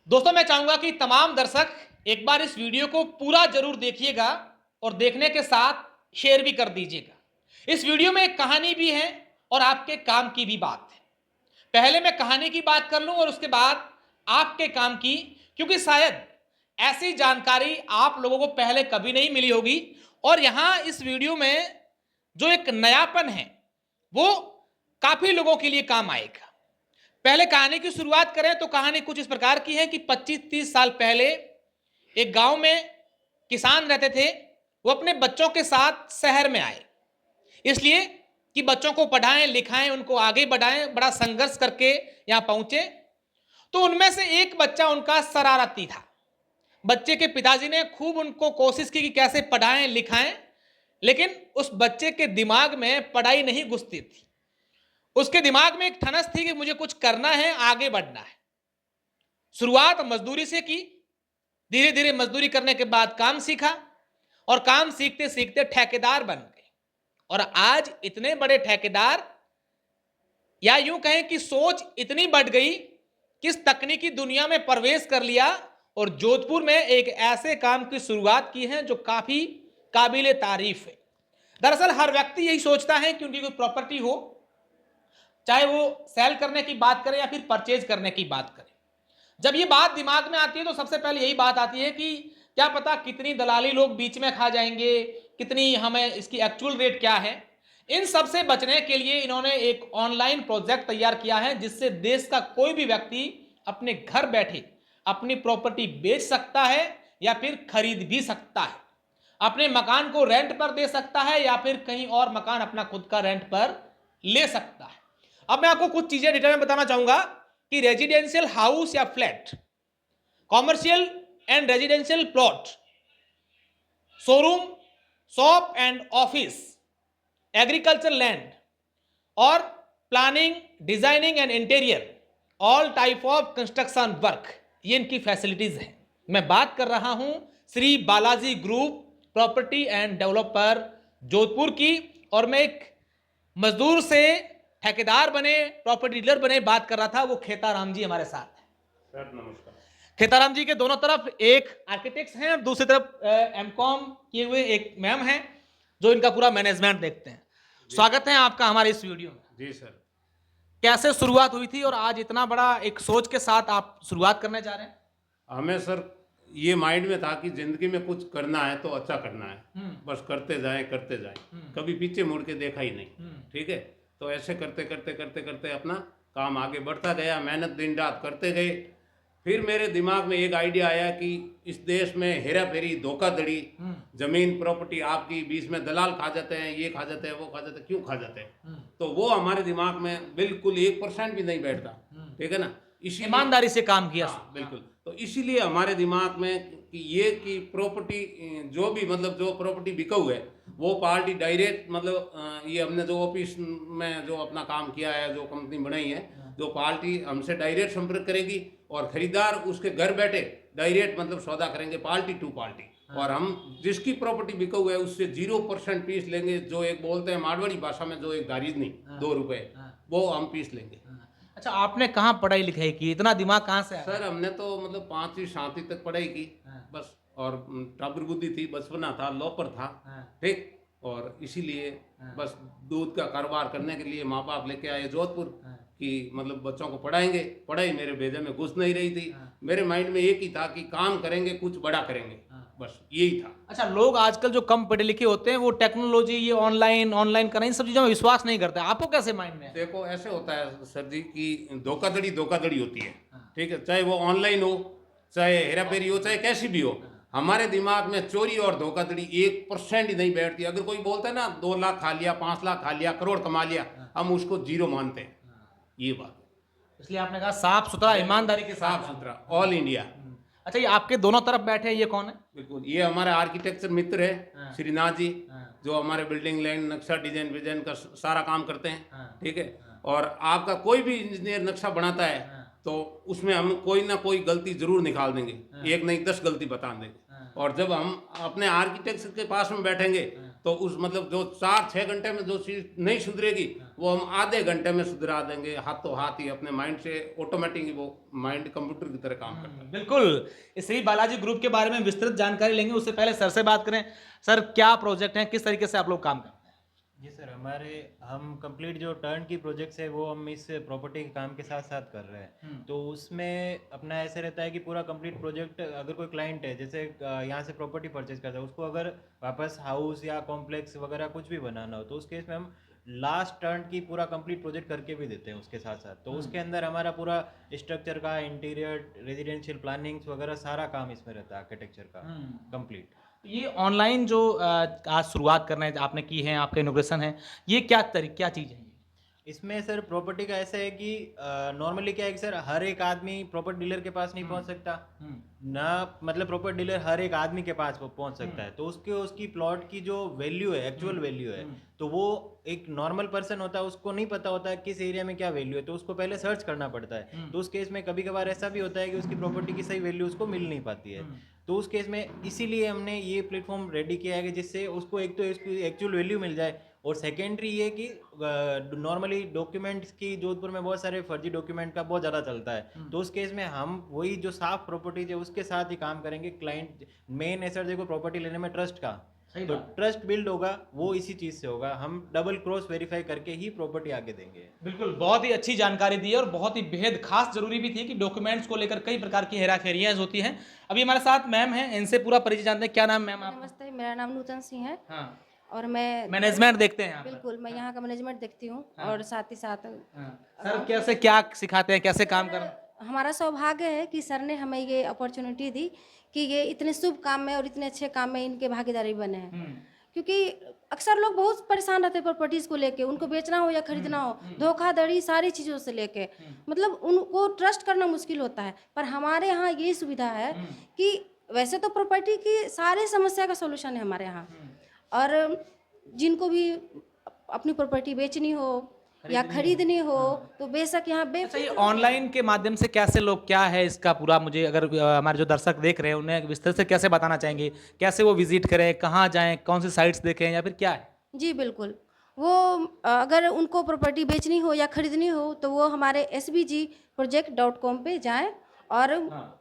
दोस्तों मैं चाहूंगा कि तमाम दर्शक एक बार इस वीडियो को पूरा जरूर देखिएगा और देखने के साथ शेयर भी कर दीजिएगा। इस वीडियो में एक कहानी भी है और आपके काम की भी बात है। पहले मैं कहानी की बात कर लूं और उसके बाद आपके काम की, क्योंकि शायद ऐसी जानकारी आप लोगों को पहले कभी नहीं मिली होगी और यहां इस वीडियो में जो एक नयापन है वो काफी लोगों के लिए काम आएगा। पहले कहानी की शुरुआत करें तो कहानी कुछ इस प्रकार की है कि 25-30 साल पहले एक गांव में किसान रहते थे। वो अपने बच्चों के साथ शहर में आए, इसलिए कि बच्चों को पढ़ाएं लिखाएं, उनको आगे बढ़ाएं। बड़ा संघर्ष करके यहां पहुंचे। तो उनमें से एक बच्चा उनका शरारती था। बच्चे के पिताजी ने खूब उनको कोशिश की कि कैसे पढ़ाएं लिखाएं, लेकिन उस बच्चे के दिमाग में पढ़ाई नहीं घुसती थी। उसके दिमाग में एक ठनस थी कि मुझे कुछ करना है, आगे बढ़ना है। शुरुआत मजदूरी से की, धीरे धीरे मजदूरी करने के बाद काम सीखा और काम सीखते सीखते ठेकेदार बन गए। और आज इतने बड़े ठेकेदार, या यूं कहें कि सोच इतनी बढ़ गई कि इस तकनीकी दुनिया में प्रवेश कर लिया और जोधपुर में एक ऐसे काम की शुरुआत की है जो काफी काबिले तारीफ है। दरअसल हर व्यक्ति यही सोचता है कि उनकी कोई प्रॉपर्टी हो, चाहे वो सेल करने की बात करें या फिर परचेज करने की बात करें। जब ये बात दिमाग में आती है तो सबसे पहले यही बात आती है कि क्या पता कितनी दलाली लोग बीच में खा जाएंगे, कितनी हमें इसकी एक्चुअल रेट क्या है। इन सब से बचने के लिए इन्होंने एक ऑनलाइन प्रोजेक्ट तैयार किया है जिससे देश का कोई भी व्यक्ति अपने घर बैठे अपनी प्रॉपर्टी बेच सकता है या फिर खरीद भी सकता है। अपने मकान को रेंट पर दे सकता है या फिर कहीं और मकान अपना खुद का रेंट पर ले सकता है। अब मैं आपको कुछ चीजें डिटेल में बताना चाहूंगा कि रेजिडेंशियल हाउस या flat, commercial and residential plot, showroom, shop and office, agriculture land और planning, designing and interior, all type of construction work, ये इनकी फैसिलिटीज हैं। मैं बात कर रहा हूं Shri Balaji group property and developer Jodhpur की। और मैं एक मजदूर से ठेकेदार बने, प्रॉपर्टी डीलर बने बात कर रहा था, वो खेताराम जी हमारे साथ हैं। सर नमस्कार। खेताराम जी के दोनों तरफ एक आर्किटेक्ट्स हैं, दूसरी तरफ एमकॉम किए हुए एक मैम हैं जो इनका पूरा मैनेजमेंट देखते हैं। स्वागत है आपका हमारे इस वीडियो में। जी सर। कैसे शुरुआत हुई थी और आज इतना बड़ा एक सोच के साथ आप शुरुआत करने जा रहे हैं? हमें सर ये माइंड में था कि जिंदगी में कुछ करना है तो अच्छा करना है, बस करते जाएं कभी पीछे मुड़ के देखा ही नहीं। ठीक है, तो ऐसे करते करते करते करते अपना काम आगे बढ़ता गया, मेहनत दिन रात करते गए। फिर मेरे दिमाग में एक आइडिया आया कि इस देश में हेरा फेरी, धोखाधड़ी, जमीन प्रॉपर्टी आपकी बीच में दलाल खा जाते हैं, ये खा जाते हैं, वो खा जाते हैं, क्यों खा जाते हैं? तो वो हमारे दिमाग में बिल्कुल 1% भी नहीं बैठता। ठीक है ना, इसी ईमानदारी से काम किया। हाँ, बिल्कुल। तो इसीलिए हमारे दिमाग में कि ये कि प्रॉपर्टी जो भी मतलब जो प्रॉपर्टी बिकाऊ है वो पार्टी डायरेक्ट मतलब ये हमने जो ऑफिस में जो अपना काम किया है, जो कंपनी बनाई है, जो पार्टी हमसे डायरेक्ट संपर्क करेगी और खरीदार उसके घर बैठे डायरेक्ट मतलब सौदा करेंगे, पार्टी टू पार्टी। और हम जिसकी प्रॉपर्टी बिकाऊ है उससे 0% पीस लेंगे, जो एक बोलते हैं मारवाड़ी भाषा में जो एक दारीज नहीं, 2 रुपए, वो हम पीस लेंगे। अच्छा, आपने कहाँ पढ़ाई लिखाई की? इतना दिमाग कहाँ से आया? सर हमने तो मतलब 5वीं 7वीं तक पढ़ाई की बस, और टाबर बुद्धि थी, बचपना था, लोपर था। ठीक, और इसीलिए बस दूध का कारोबार करने के लिए माँ बाप लेके आए जोधपुर कि मतलब बच्चों को पढ़ाएंगे। पढ़ाई मेरे भेजे में घुस नहीं रही थी। मेरे माइंड में एक ही था कि काम करेंगे, कुछ बड़ा करेंगे, बस यही था। अच्छा, लोग आजकल जो कम पढ़े लिखे होते हैं वो टेक्नोलॉजी, ये ऑनलाइन करना, इन सब चीजों में विश्वास नहीं करते। आपको कैसे माइंड में है? देखो ऐसे होता है सर जी कि धोखाधड़ी होती है। ठीक है, चाहे वो ऑनलाइन हो, चाहे हेराफेरी हो, चाहे कैसी भी हो, हमारे दिमाग में चोरी और धोखाधड़ी 1% ही नहीं बैठती। अगर कोई बोलता है ना 2 लाख खा लिया, 5 लाख खा लिया, करोड़ कमा लिया, हम उसको 0 मानते हैं। ये बात है। इसलिए आपने कहा साफ सुथरा, ईमानदारी के साथ। साफ सुथरा, ऑल इंडिया। अच्छा, ये आपके दोनों तरफ बैठे हैं, ये कौन है? बिल्कुल, ये हमारे आर्किटेक्चर मित्र है श्रीनाथ जी, जो हमारे बिल्डिंग लैंड नक्शा डिजाइन विजाइन का सारा काम करते हैं। ठीक है, और आपका कोई भी इंजीनियर नक्शा बनाता है तो उसमें हम कोई ना कोई गलती जरूर निकाल देंगे, एक नहीं 10 गलती बता देंगे। और जब हम अपने आर्किटेक्चर के पास में बैठेंगे तो उस मतलब जो 4-6 घंटे में जो चीज नहीं सुधरेगी वो हम आधे घंटे में सुधरा देंगे, हाथों हाथ ही अपने माइंड से ऑटोमेटिक वो माइंड कंप्यूटर की तरह काम करता है। बिल्कुल। इस श्री बालाजी ग्रुप के बारे में विस्तृत जानकारी लेंगे, उससे पहले सर से बात करें। सर, क्या प्रोजेक्ट है, किस तरीके से आप लोग काम करते हैं? जी सर, हम कंप्लीट जो टर्न की प्रोजेक्ट्स है वो हम इस प्रॉपर्टी के काम के साथ साथ कर रहे हैं। तो उसमें अपना ऐसे रहता है कि पूरा कंप्लीट प्रोजेक्ट, अगर कोई क्लाइंट है जैसे यहाँ से प्रॉपर्टी परचेज करता है, उसको अगर वापस हाउस या कॉम्प्लेक्स वगैरह कुछ भी बनाना हो तो उस केस में हम लास्ट टर्न की पूरा कंप्लीट प्रोजेक्ट करके भी देते हैं उसके साथ साथ। तो उसके अंदर हमारा पूरा स्ट्रक्चर का, इंटीरियर, रेजिडेंशियल प्लानिंग्स वगैरह सारा काम इसमें रहता है, आर्किटेक्चर का कंप्लीट। ये ऑनलाइन जो आज शुरुआत करना है आपने की है, आपका इनोग्रेशन है, ये क्या चीज़ है? इसमें सर प्रॉपर्टी का ऐसा है कि नॉर्मली क्या है कि सर हर एक आदमी प्रॉपर्टी डीलर के पास नहीं पहुंच सकता ना, मतलब प्रॉपर्टी डीलर हर एक आदमी के पास वो पहुंच सकता है। तो उसकी प्लॉट की जो वैल्यू है, एक्चुअल वैल्यू है, तो वो एक नॉर्मल पर्सन होता है, उसको नहीं पता होता है किस एरिया में क्या वैल्यू है, तो उसको पहले सर्च करना पड़ता है। तो उस केस में कभी कभार ऐसा भी होता है कि उसकी प्रॉपर्टी की सही वैल्यू उसको मिल नहीं पाती है। तो उस केस में इसीलिए हमने ये प्लेटफॉर्म रेडी किया है कि जिससे उसको एक तो इसकी एक्चुअल वैल्यू मिल जाए, और सेकेंडरी ये कि नॉर्मली डॉक्यूमेंट्स की जोधपुर में बहुत सारे फर्जी डॉक्यूमेंट का बहुत ज़्यादा चलता है। तो उस केस में हम वही जो साफ प्रॉपर्टीज है उसके साथ ही काम करेंगे। क्लाइंट मेन है सर, देखो प्रॉपर्टी लेने में ट्रस्ट का, तो ट्रस्ट बिल्ड होगा वो इसी चीज़ से होगा। हम डबल क्रॉस वेरीफाई करके ही प्रॉपर्टी आगे देंगे। बिल्कुल, बहुत ही अच्छी जानकारी दी है और बहुत ही बेहद खास जरूरी भी थी कि डॉक्यूमेंट्स को लेकर कई प्रकार की हेराफेरियां होती हैं। अभी हमारे साथ मैम हैं, इनसे पूरा परिचय जानते हैं। क्या नाम मैम आप? नमस्ते, मेरा नाम नूतन सिंह है। हाँ, और मैं मैनेजमेंट देखते हैं आप? बिल्कुल, मैं यहाँ का मैनेजमेंट देखती हूँ। और साथ ही साथ सर, कैसे क्या सिखाते हैं, कैसे काम कर? हमारा सौभाग्य है कि सर ने हमें ये अपॉर्चुनिटी दी कि ये इतने शुभ काम में और इतने अच्छे काम में इनके भागीदारी बने हैं। क्योंकि अक्सर लोग बहुत परेशान रहते हैं प्रॉपर्टीज़ को लेके, उनको बेचना हो या खरीदना हो, धोखाधड़ी सारी चीज़ों से लेके, मतलब उनको ट्रस्ट करना मुश्किल होता है। पर हमारे यहाँ ये सुविधा है कि वैसे तो प्रॉपर्टी की सारी समस्या का सोल्यूशन है हमारे यहाँ। और जिनको भी अपनी प्रॉपर्टी बेचनी हो या खरीदनी हो तो बेशक यहाँ अच्छा, ये ऑनलाइन के माध्यम से कैसे लोग, क्या है इसका पूरा, मुझे अगर हमारे जो दर्शक देख रहे हैं उन्हें विस्तार से कैसे बताना चाहेंगे, कैसे वो विजिट करें, कहाँ जाएं, कौन सी साइट्स देखें, या फिर क्या है? जी बिल्कुल, वो अगर उनको प्रॉपर्टी बेचनी हो या खरीदनी हो तो वो हमारे sbgproject.com पे जाएं और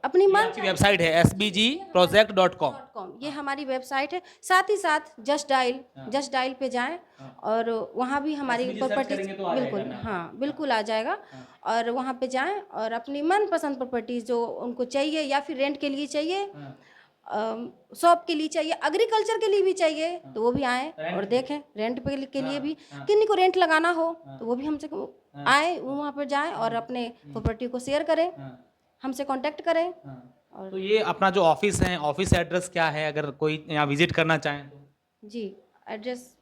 अपनी मन वेबसाइट है sbgproject.com। ये हमारी वेबसाइट है। साथ ही साथ जस्ट डायल पे जाएं और वहाँ भी हमारी प्रॉपर्टी बिल्कुल, हाँ बिल्कुल आ जाएगा। और वहाँ पे जाएं और अपनी मनपसंद प्रॉपर्टी जो उनको चाहिए या फिर रेंट के लिए चाहिए, शॉप के लिए चाहिए, एग्रीकल्चर के लिए भी चाहिए तो वो भी आए और देखें। रेंट पे के लिए भी किन्हीं को रेंट लगाना हो तो वो भी हमसे आए, वहाँ पर जाएं और अपने प्रॉपर्टी को शेयर करें, हमसे कांटेक्ट करें। और तो ये अपना जो ऑफिस है, ऑफिस एड्रेस क्या है, अगर कोई यहाँ विजिट करना चाहें तो? जी address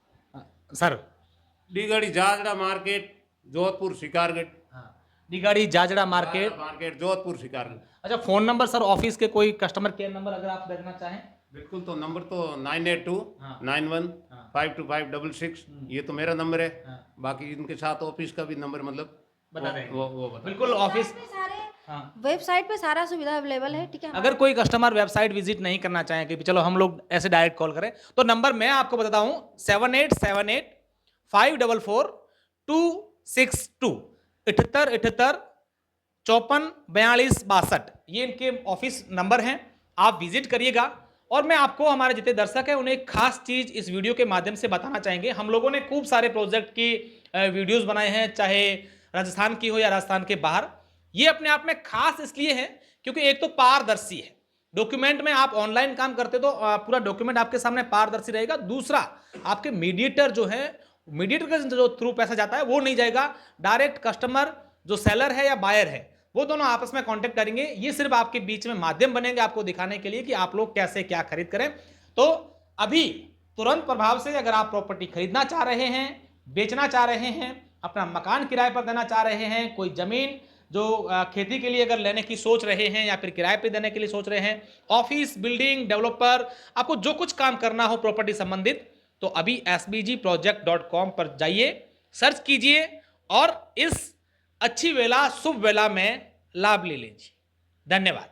sir? Digarhi Jajra market, Jodhpur Shikargarh. Digarhi Jajra market, Jodhpur Shikargarh. अच्छा, फोन नंबर सर ऑफिस के, कोई कस्टमर केयर नंबर अगर आप देखना चाहें? बिल्कुल, तो नंबर तो 9829152566, ये तो मेरा नंबर है। बाकी इनके साथ ऑफिस का भी नंबर मतलब बता देंगे। वो बता। बिल्कुल, ऑफिस वेबसाइट पे सारा सुविधा अवेलेबल है, ठीक है। अगर कोई कस्टमर वेबसाइट विजिट नहीं करना चाहे कि चलो हम लोग ऐसे डायरेक्ट कॉल करें, तो नंबर मैं आपको बताता हूं 7878544262, 7878544262, ये इनके ऑफिस नंबर हैं। आप विजिट करिएगा। और मैं आपको, हमारे जितने दर्शक हैं उन्हें एक खास चीज इस वीडियो के माध्यम से बताना चाहेंगे। हम लोगों ने खूब सारे प्रोजेक्ट की वीडियोस बनाए हैं, चाहे राजस्थान की हो या राजस्थान के बाहर। ये अपने आप में खास इसलिए है क्योंकि एक तो पारदर्शी है, डॉक्यूमेंट में आप ऑनलाइन काम करते तो पूरा डॉक्यूमेंट आपके सामने पारदर्शी रहेगा। दूसरा, आपके मीडिएटर जो है, मीडिएटर के जो थ्रू पैसा जाता है वो नहीं जाएगा, डायरेक्ट कस्टमर जो सेलर है या बायर है वो दोनों आपस में कांटेक्ट करेंगे। ये सिर्फ आपके बीच में माध्यम बनेंगे आपको दिखाने के लिए कि आप लोग कैसे क्या खरीद करें। तो अभी तुरंत प्रभाव से अगर आप प्रॉपर्टी खरीदना चाह रहे हैं, बेचना चाह रहे हैं, अपना मकान किराए पर देना चाह रहे हैं, कोई जमीन जो खेती के लिए अगर लेने की सोच रहे हैं या फिर किराए पे देने के लिए सोच रहे हैं, ऑफिस, बिल्डिंग, डेवलपर, आपको जो कुछ काम करना हो प्रॉपर्टी संबंधित, तो अभी sbgproject.com पर जाइए, सर्च कीजिए और इस अच्छी वेला, शुभ वेला में लाभ ले लीजिए। धन्यवाद।